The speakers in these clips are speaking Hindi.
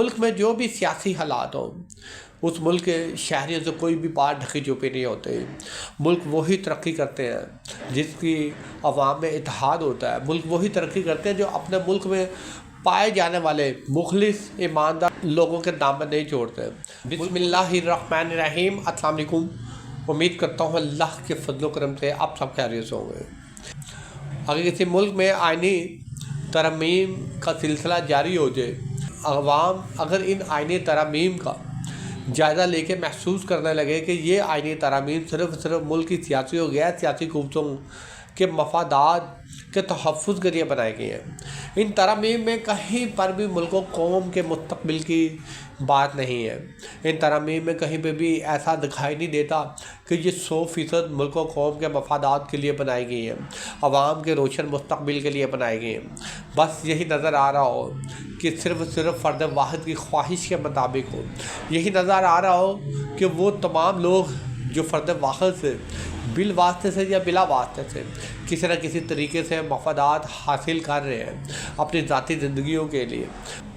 मुल्क में जो भी सियासी हालात हों, उस मुल्क के शहरियों से कोई भी बात ढकी छुपी नहीं होते। मुल्क वही तरक्की करते हैं जिसकी अवाम में इत्तेहाद होता है। मुल्क वही तरक्की करते हैं जो अपने मुल्क में पाए जाने वाले मुखलिस ईमानदार लोगों के दामन नहीं छोड़ते। बिस्मिल्लाहिर्रहमानिर्रहीम। अस्सलाम वालेकुम। उम्मीद करता हूँ अल्लाह के फजल व करम से आप सब खैरियत से होंगे। अगर किसी मुल्क में आइनी तरमीम का सिलसिला जारी हो जाए, अवाम अगर इन आइनी तरमीम का जायज़ा लेके महसूस करने लगे कि ये आइनी तरामीम सिर्फ मुल्क की सियासी और गैर सियासी क़ुव्वतों के मफादात के तहफ़्फ़ुज़ के लिए बनाई गई हैं, इन तरामीम में कहीं पर भी मुल्क व कौम के मुस्तक़बिल की बात नहीं है। इन तरामीम में कहीं पे भी ऐसा दिखाई नहीं देता कि ये 100% मुल्क व कौम के मफादात के लिए बनाई गई हैं, अवाम के रोशन मुस्तक़बिल के लिए बनाई गई हैं। बस यही नज़र आ रहा हो कि सिर्फ फ़र्द वाहिद की ख्वाहिश के मुताबिक हो। यही नज़र आ रहा हो कि वो तमाम लोग जो फ़र्द वाहिद से बिल वास्ते से या बिला वास्ते से किसी न किसी तरीके से मफादात हासिल कर रहे हैं अपनी ज़ाती ज़िंदगियों के लिए,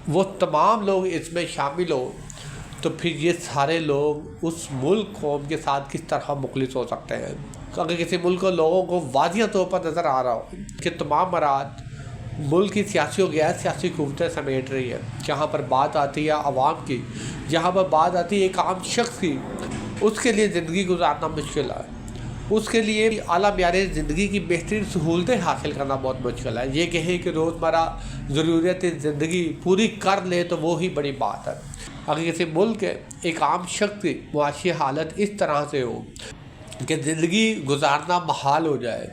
वो तमाम लोग इसमें शामिल हो, तो फिर ये सारे लोग उस मुल्क कौम के साथ किस तरह मुखलिस हो सकते हैं। अगर किसी मुल्क को लोगों को वाज़िह तौर पर नज़र आ रहा हो कि तमाम मराद मुल्क की सियासी और गैर सियासी क़ुव्वतें समेट रही है, जहाँ पर बात आती है आवाम की, जहाँ पर बात आती है एक आम शख्स की, उसके लिए ज़िंदगी गुजारना मुश्किल है। उसके लिए आला म्यारे ज़िंदगी की बेहतरीन सहूलतें हासिल करना बहुत मुश्किल है। ये कहें कि रोज़मर्रा ज़रूरियत ज़िंदगी पूरी कर ले तो वो ही बड़ी बात है। अगर किसी मुल्क के एक आम शख्स की मुआशी हालत इस तरह से हो कि ज़िंदगी गुजारना महाल हो जाए,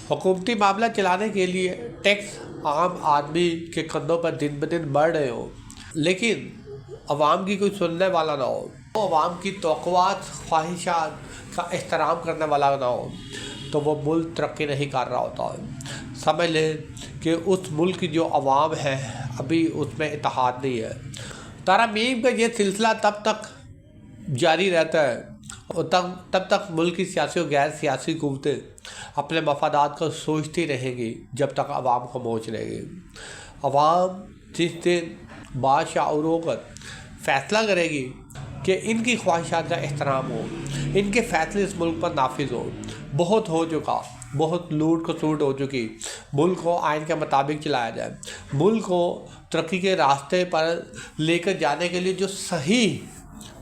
हुकूमती मामला चलाने के लिए टैक्स आम आदमी के कंधों पर दिन ब दिन बढ़ रहे हो, लेकिन अवाम की कोई सुनने वाला ना हो, अवाम की तवक्कुआत ख्वाहिशात का एहतराम करने वाला ना हो, तो वो मुल्क तरक्की नहीं कर रहा होता है। समझ लें कि उस मुल्क की जो अवाम है अभी उसमें इत्तेहाद नहीं है। तरमीम का ये सिलसिला तब तक जारी रहता है और तब तक मुल्क की सियासी और गैर सियासी क़ुव्वतें अपने मफादात को सोचती रहेंगी जब तक अवाम को पहुँच रहेगी। अवाम जिस दिन बाशऊर होकर फ़ैसला करेगी कि इनकी ख्वाहिशात का एहतराम हो, इनके फ़ैसले इस मुल्क पर नाफिज हो, बहुत हो चुका, बहुत लूट खसूट हो चुकी, मुल्क को आइन के मुताबिक चलाया जाए, मुल्क को तरक्की के रास्ते पर लेकर जाने के लिए जो सही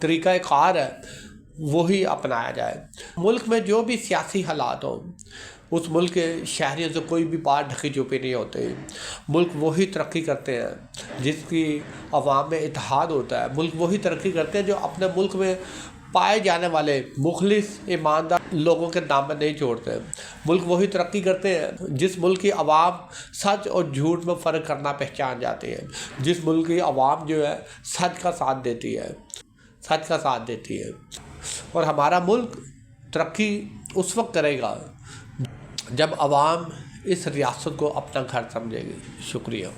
तरीक़ाकार है वही अपनाया जाए। मुल्क में जो भी सियासी हालात हों, उस मुल्क के शहरियों से कोई भी बात ढकी छुपी नहीं होते। मुल्क वही तरक्की करते हैं जिसकी अवाम में इत्तेहाद होता है। मुल्क वही तरक्की करते हैं जो अपने मुल्क में पाए जाने वाले मुखलिस ईमानदार लोगों के दामन नहीं छोड़ते। मुल्क वही तरक्की करते हैं जिस मुल्क की अवाम सच और झूठ में फ़र्क करना पहचान जाती है, जिस मुल्क की अवाम जो है सच का साथ देती है, सच का साथ देती है। और हमारा मुल्क तरक्की उस वक्त करेगा जब अवाम इस रियासत को अपना घर समझेगी। शुक्रिया।